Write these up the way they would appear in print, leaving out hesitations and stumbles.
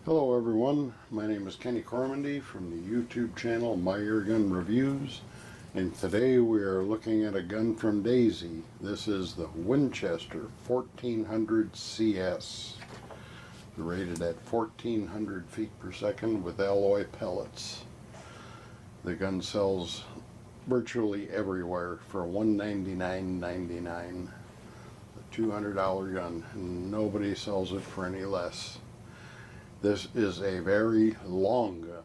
Hello everyone, my name is Kenny Cormandy from the YouTube channel My Airgun Reviews, and today we are looking at a gun from Daisy. This is the Winchester 1400 CS, rated at 1400 feet per second with alloy pellets. The gun sells virtually everywhere for $199.99. A $200 gun, and nobody sells it for any less. This is a very long gun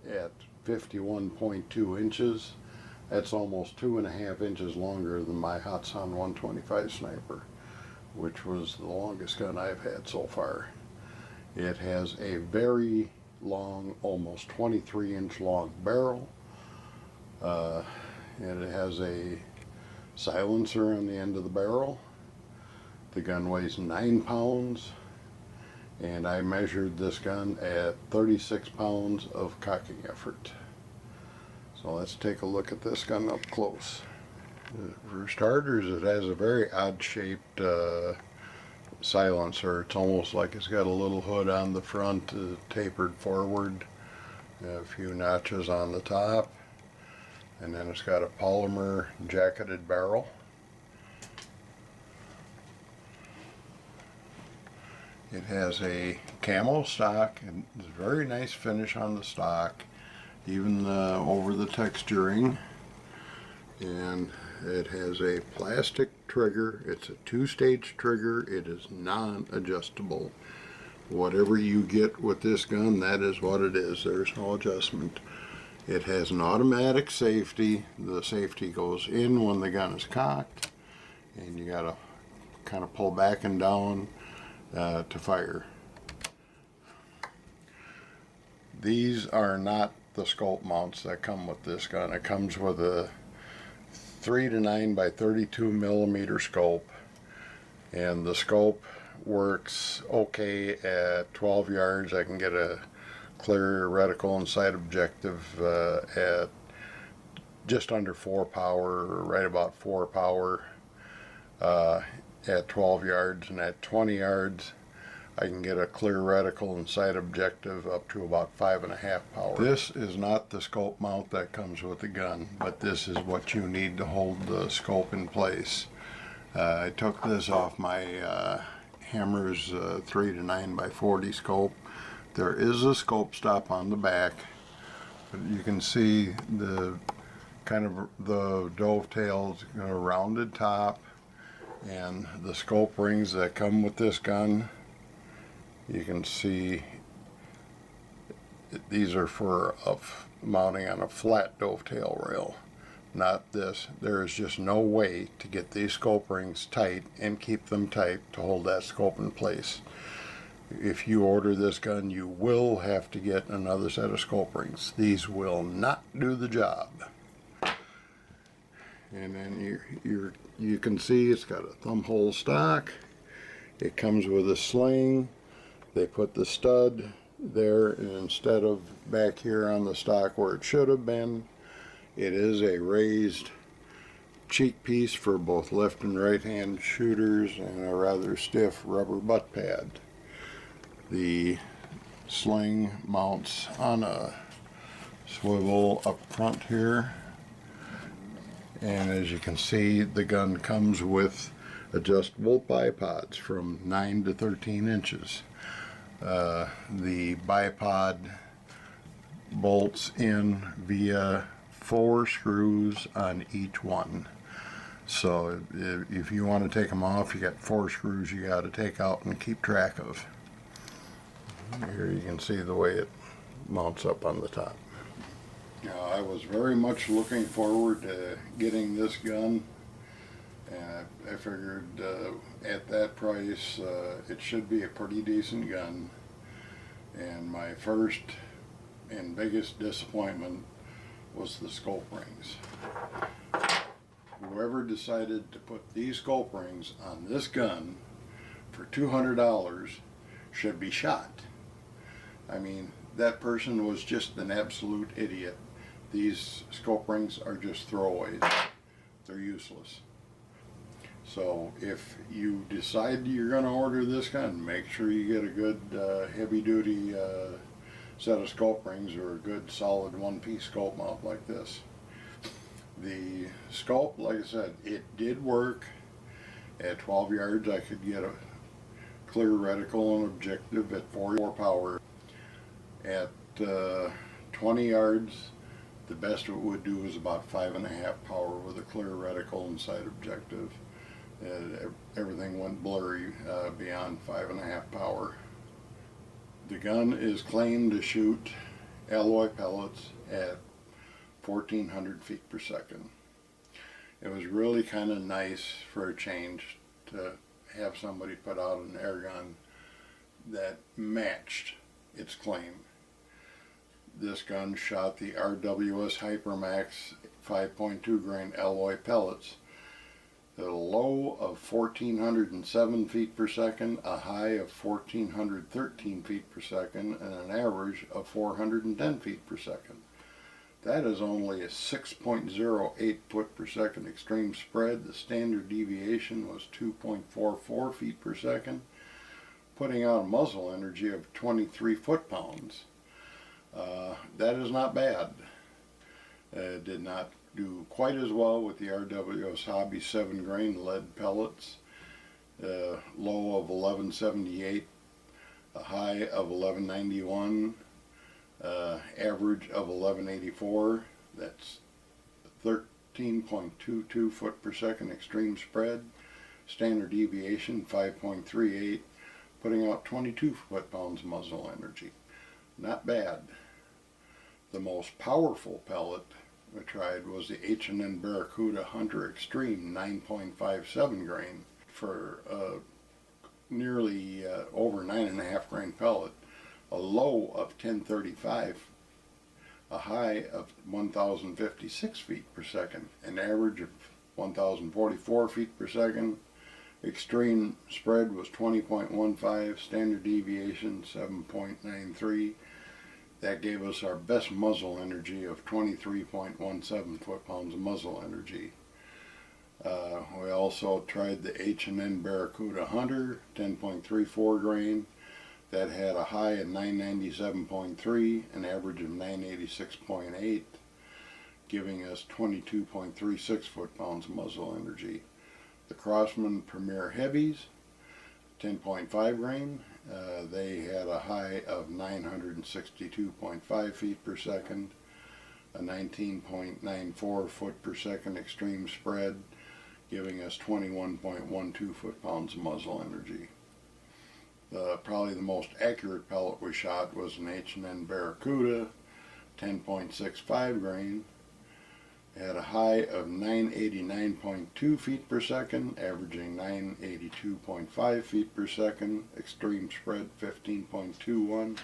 at 51.2 inches. That's almost 2.5 inches longer than my Hatsan 125 Sniper, which was the longest gun I've had so far. It has a very long, almost 23-inch long barrel, and it has a silencer on the end of the barrel. The gun weighs 9 pounds. And I measured this gun at 36 pounds of cocking effort. So let's take a look at this gun up close. For starters, it has a very odd shaped silencer. It's almost like it's got a little hood on the front, tapered forward, a few notches on the top, and then it's got a polymer jacketed barrel. It has a camo stock, and it's a very nice finish on the stock, even over the texturing. And it has a plastic trigger. It's a 2-stage trigger. It is non-adjustable. Whatever you get with this gun, that is what it is. There's no adjustment. It has an automatic safety. The safety goes in when the gun is cocked, and you gotta kind of pull back and down to fire. These are not the scope mounts that come with this gun. It comes with a 3 to 9 by 32 millimeter scope, and the scope works okay at 12 yards. I can get a clear reticle and sight objective at just under 4 power, right about 4 power. At 12 yards, and at 20 yards I can get a clear reticle and sight objective up to about 5.5 power. This is not the scope mount that comes with the gun, but this is what you need to hold the scope in place. I took this off my Hammer's 3 to 9 by 40 scope. There is a scope stop on the back, but you can see the kind of the dovetails, a rounded top, and the scope rings that come with this gun. You can see these are for mounting on a flat dovetail rail, not this. There is just no way to get these scope rings tight and keep them tight to hold that scope in place. If you order this gun, you will have to get another set of scope rings. These will not do the job. And then you can see it's got a thumb hole stock. It comes with a sling. They put the stud there, and instead of back here on the stock where it should have been, it is a raised cheek piece for both left and right hand shooters, and a rather stiff rubber butt pad. The sling mounts on a swivel up front here. And as you can see, the gun comes with adjustable bipods from 9 to 13 inches. The bipod bolts in via 4 screws on each one. So if you want to take them off, you got 4 screws you got to take out and keep track of. Here you can see the way it mounts up on the top. I was very much looking forward to getting this gun, and I figured at that price it should be a pretty decent gun. And my first and biggest disappointment was the scope rings. Whoever decided to put these scope rings on this gun for $200 should be shot. I mean, that person was just an absolute idiot. These scope rings are just throwaways. They're useless. So if you decide you're going to order this gun, make sure you get a good heavy duty set of scope rings or a good solid one-piece scope mount like this. The scope, like I said, it did work. At 12 yards I could get a clear reticle and objective at 44 power. At 20 yards, the best it would do is about 5.5 power with a clear reticle and sight objective. Everything went blurry beyond 5.5 power. The gun is claimed to shoot alloy pellets at 1400 feet per second. It was really kind of nice for a change to have somebody put out an air gun that matched its claim. This gun shot the RWS Hypermax 5.2 grain alloy pellets at a low of 1407 feet per second, a high of 1413 feet per second, and an average of 410 feet per second. That is only a 6.08 foot per second extreme spread. The standard deviation was 2.44 feet per second, putting out a muzzle energy of 23 foot-pounds. That is not bad. It did not do quite as well with the RWS Hobby 7 grain lead pellets. Low of 1178, a high of 1191, average of 1184. That's 13.22 foot per second extreme spread. Standard deviation 5.38, putting out 22 foot-pounds muzzle energy. Not bad. The most powerful pellet I tried was the H&N Barracuda Hunter Extreme 9.57 grain for nearly over 9.5 grain pellet. A low of 1035, a high of 1056 feet per second, an average of 1044 feet per second. Extreme spread was 20.15, standard deviation 7.93. That gave us our best muzzle energy of 23.17 foot-pounds of muzzle energy. We also tried the H&N Barracuda Hunter 10.34 grain. That had a high of 997.3, an average of 986.8, giving us 22.36 foot-pounds of muzzle energy. The Crosman Premier Heavies 10.5 grain. They had a high of 962.5 feet per second, a 19.94 foot per second extreme spread, giving us 21.12 foot-pounds of muzzle energy. Probably the most accurate pellet we shot was an H&N Barracuda 10.65 grain. It had a high of 989.2 feet per second, averaging 982.5 feet per second, extreme spread 15.21,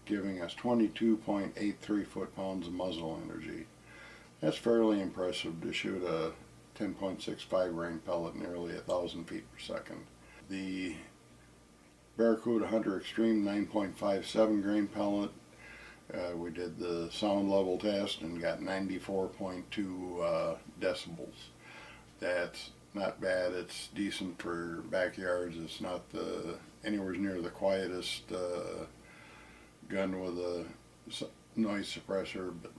giving us 22.83 foot-pounds of muzzle energy. That's fairly impressive to shoot a 10.65 grain pellet nearly 1,000 feet per second. The Barracuda Hunter Extreme 9.57 grain pellet, we did the sound level test and got 94.2 decibels. That's not bad. It's decent for backyards. It's not anywhere near the quietest gun with a noise suppressor, but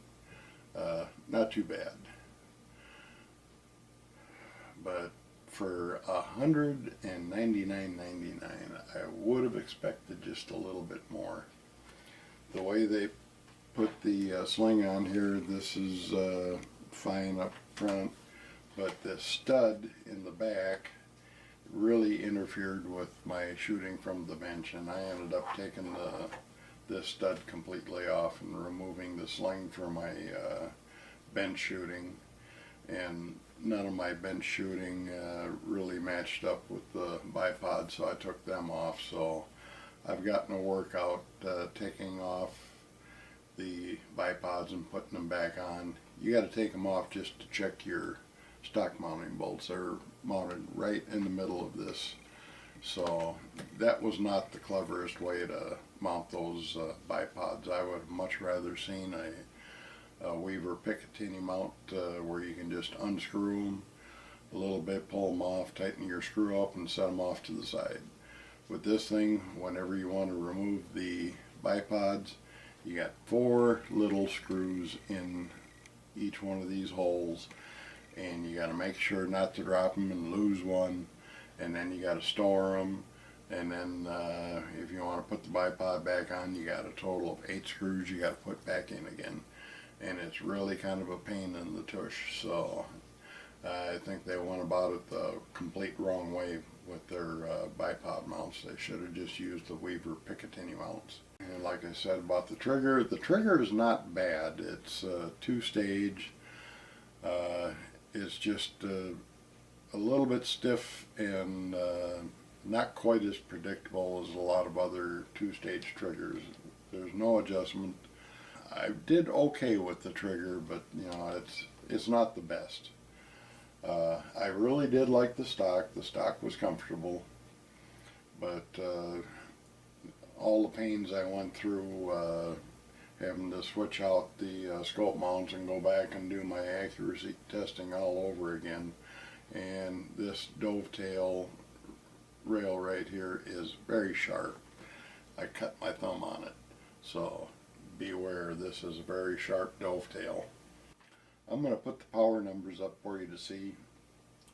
not too bad. But for $199.99, I would have expected just a little bit more. The way they put the sling on here, this is fine up front, but the stud in the back really interfered with my shooting from the bench, and I ended up taking this stud completely off and removing the sling for my bench shooting, and none of my bench shooting really matched up with the bipods, so I took them off. So I've gotten a workout taking off the bipods and putting them back on. You got to take them off just to check your stock mounting bolts. They're mounted right in the middle of this. So that was not the cleverest way to mount those bipods. I would have much rather seen a Weaver Picatinny mount where you can just unscrew them, a little bit, pull them off, tighten your screw up, and set them off to the side. With this thing, whenever you want to remove the bipods, you got 4 little screws in each one of these holes, and you got to make sure not to drop them and lose one, and then you got to store them, and then if you want to put the bipod back on, you got a total of 8 screws you got to put back in again, and it's really kind of a pain in the tush. So I think they went about it the complete wrong way with their bipod mounts. They should have just used the Weaver Picatinny mounts. And like I said about the trigger is not bad. It's 2-stage. It's just a little bit stiff and not quite as predictable as a lot of other 2-stage triggers. There's no adjustment. I did okay with the trigger, but you know, it's not the best. I really did like the stock. The stock was comfortable, but all the pains I went through having to switch out the scope mounts and go back and do my accuracy testing all over again. And this dovetail rail right here is very sharp. I cut my thumb on it, so beware, this is a very sharp dovetail. I'm going to put the power numbers up for you to see,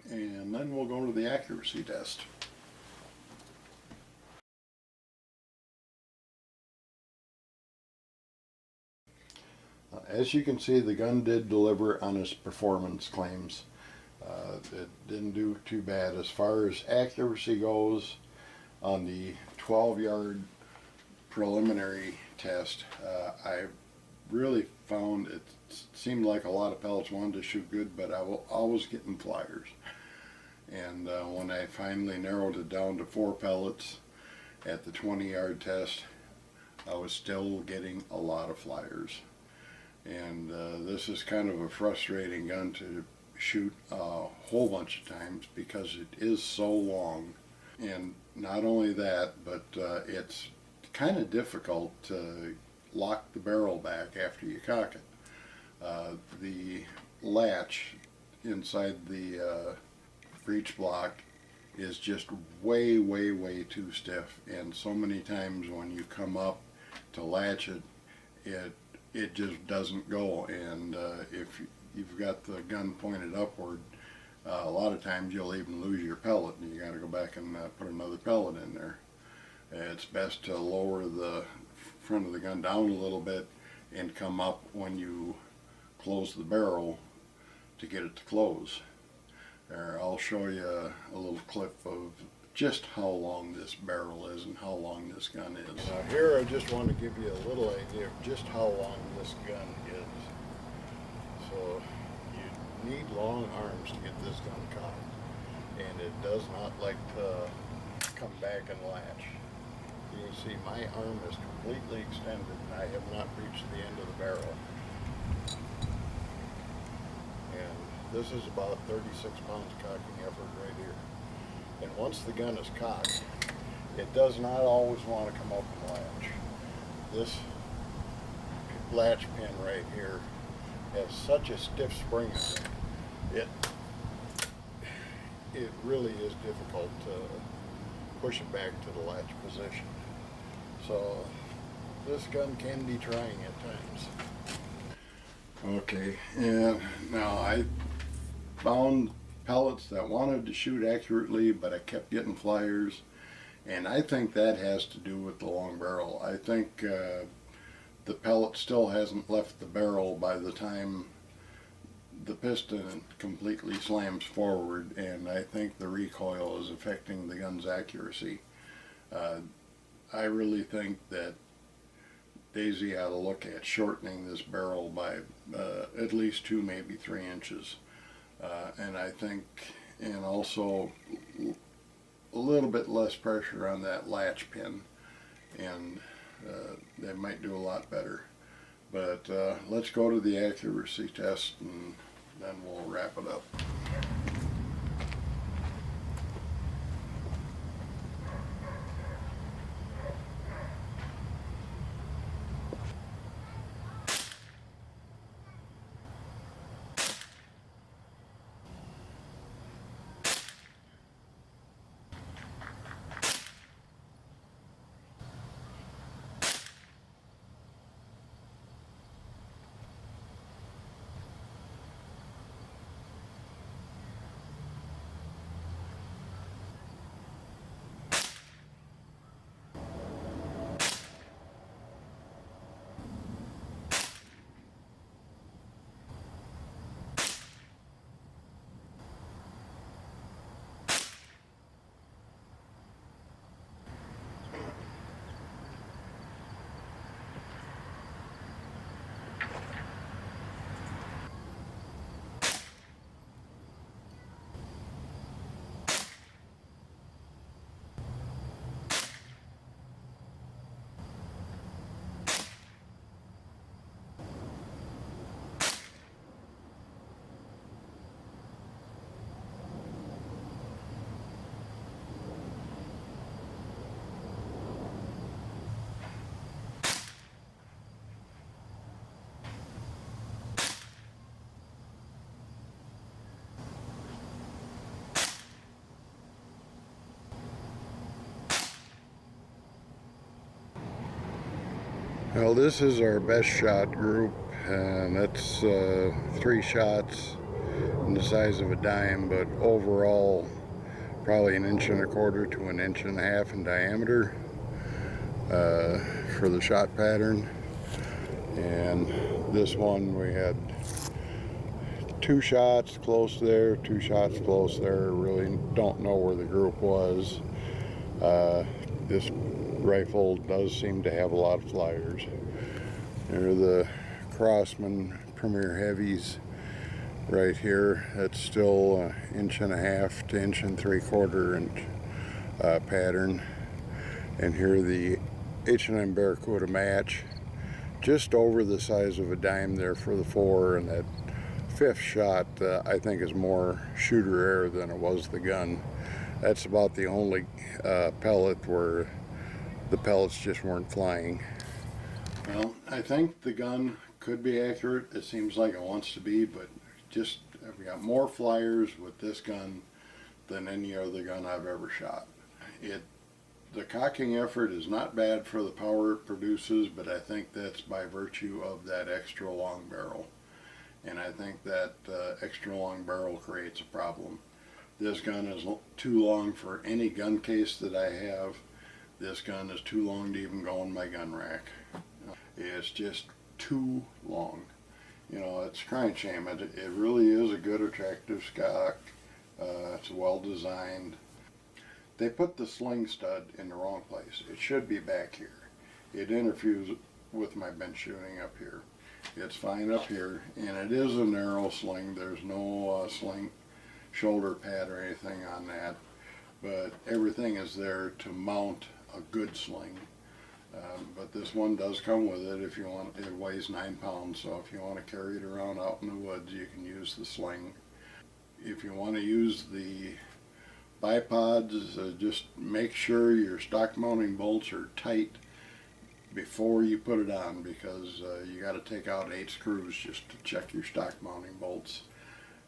and then we'll go to the accuracy test. As you can see, the gun did deliver on its performance claims. It didn't do too bad. As far as accuracy goes, on the 12-yard preliminary test, I really found it seemed like a lot of pellets wanted to shoot good, but I was always getting flyers. And when I finally narrowed it down to 4 pellets at the 20-yard test, I was still getting a lot of flyers. And this is kind of a frustrating gun to shoot a whole bunch of times because it is so long. And not only that, but it's kind of difficult to lock the barrel back after you cock it. The latch inside the breech block is just way too stiff, and so many times when you come up to latch it, it just doesn't go. And if you've got the gun pointed upward, a lot of times you'll even lose your pellet, and you got to go back and put another pellet in there. It's best to lower the front of the gun down a little bit and come up when you close the barrel to get it to close. There, I'll show you a little clip of just how long this barrel is and how long this gun is. Now here I just want to give you a little idea of just how long this gun is. So you need long arms to get this gun cocked, and it does not like to come back and latch. You can see my arm is completely extended and I have not reached the end of the barrel. And this is about 36 pounds cocking effort right here. And once the gun is cocked, it does not always want to come up and latch. This latch pin right here has such a stiff spring on it. It really is difficult to push it back to the latch position. So this gun can be trying at times. Okay, and now I found pellets that wanted to shoot accurately, but I kept getting flyers, and I think that has to do with the long barrel. I think the pellet still hasn't left the barrel by the time the piston completely slams forward, and I think the recoil is affecting the gun's accuracy. I really think that Daisy ought to look at shortening this barrel by at least 2, maybe 3 inches. And I think, and also a little bit less pressure on that latch pin, and they might do a lot better. But let's go to the accuracy test, and then we'll wrap it up. Well, this is our best shot group, and it's 3 shots in the size of a dime, but overall probably 1.25 to 1.5 inches in diameter for the shot pattern. And this one we had 2 shots close there, 2 shots close there. Really don't know where the group was. This rifle does seem to have a lot of flyers. There are the Crossman Premier Heavies right here. That's still 1.5 to 1.75 inch pattern. And here the H&M Barracuda match, just over the size of a dime there for the 4, and that 5th shot I think is more shooter error than it was the gun. That's about the only pellet where the pellets just weren't flying. Well, I think the gun could be accurate. It seems like it wants to be, but just we got more flyers with this gun than any other gun I've ever shot. The cocking effort is not bad for the power it produces, but I think that's by virtue of that extra long barrel. And I think that extra long barrel creates a problem. This gun is too long for any gun case that I have. This gun is too long to even go in my gun rack. It's just too long. You know, it's a crying shame. It really is a good, attractive stock. It's well designed. They put the sling stud in the wrong place. It should be back here. It interferes with my bench shooting up here. It's fine up here, and it is a narrow sling. There's no sling shoulder pad or anything on that, but everything is there to mount a good sling. But this one does come with it if you want. It weighs 9 pounds, so if you want to carry it around out in the woods, you can use the sling. If you want to use the bipods, just make sure your stock mounting bolts are tight before you put it on, because you got to take out 8 screws just to check your stock mounting bolts.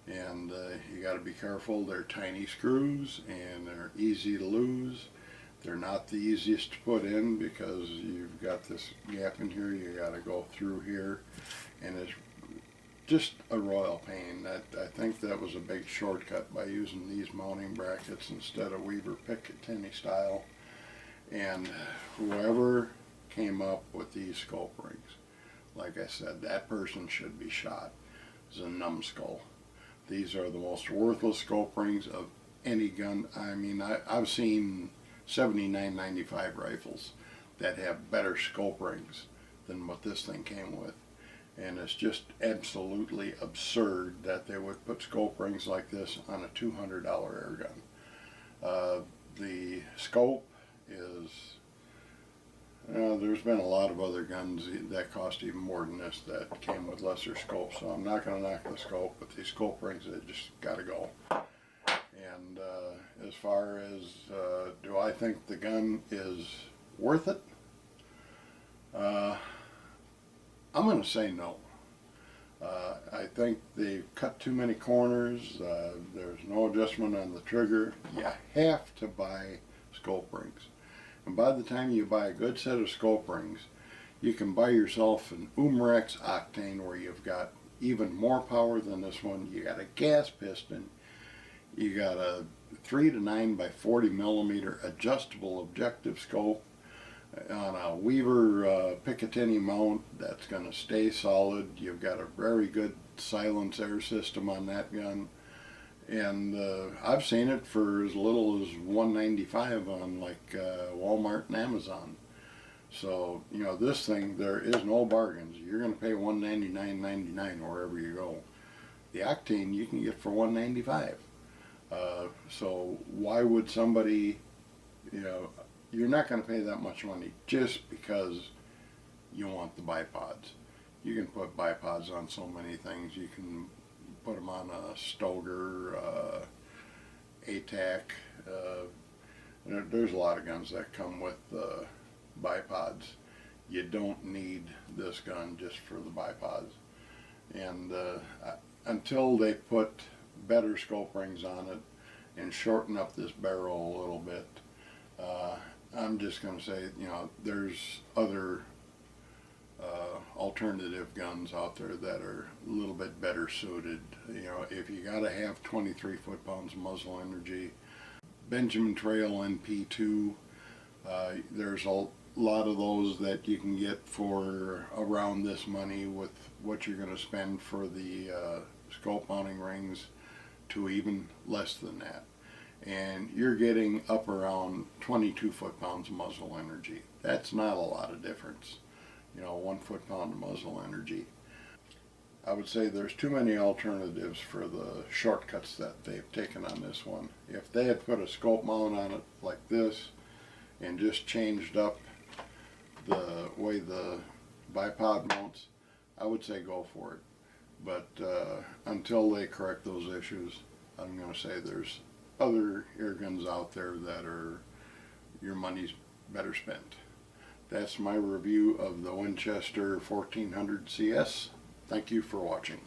And you got to be careful. They're tiny screws and they're easy to lose. They're not the easiest to put in because you've got this gap in here you got to go through here, and it's just a royal pain. I think that was a big shortcut by using these mounting brackets instead of Weaver Picatinny style. And whoever came up with these scope rings, like I said, that person should be shot. It's a numbskull. These are the most worthless scope rings of any gun. I mean, I've seen 79.95 rifles that have better scope rings than what this thing came with. And it's just absolutely absurd that they would put scope rings like this on a $200 air gun. The scope is, there's been a lot of other guns that cost even more than this that came with lesser scopes, so I'm not going to knock the scope, but these scope rings, they just got to go. And as far as do I think the gun is worth it? I'm going to say no. I think they've cut too many corners. There's no adjustment on the trigger. You have to buy scope rings. And by the time you buy a good set of scope rings, you can buy yourself an Umrex Octane where you've got even more power than this one. You got a gas piston. You got a 3 to 9 by 40 millimeter adjustable objective scope on a Weaver Picatinny mount that's going to stay solid. You've got a very good silence air system on that gun. And I've seen it for as little as $195 on like Walmart and Amazon. So, you know, this thing, there is no bargains. You're going to pay $199.99 wherever you go. The Octane you can get for $195. So why would somebody, you know, you're not going to pay that much money just because you want the bipods. You can put bipods on so many things. You can put them on a Stoger, ATAC. There's a lot of guns that come with bipods. You don't need this gun just for the bipods. And until they put better scope rings on it and shorten up this barrel a little bit, I'm just going to say, you know, there's other alternative guns out there that are a little bit better suited. You know, if you got to have 23 foot-pounds muzzle energy, Benjamin Trail NP2, there's a lot of those that you can get for around this money with what you're going to spend for the scope mounting rings to even less than that. And you're getting up around 22 foot-pounds muzzle energy. That's not a lot of difference. You know, 1 foot-pound muzzle energy. I would say there's too many alternatives for the shortcuts that they've taken on this one. If they had put a scope mount on it like this and just changed up the way the bipod mounts, I would say go for it. But until they correct those issues, I'm going to say there's other air guns out there that are your money's better spent. That's my review of the Winchester 1400 CS. Thank you for watching.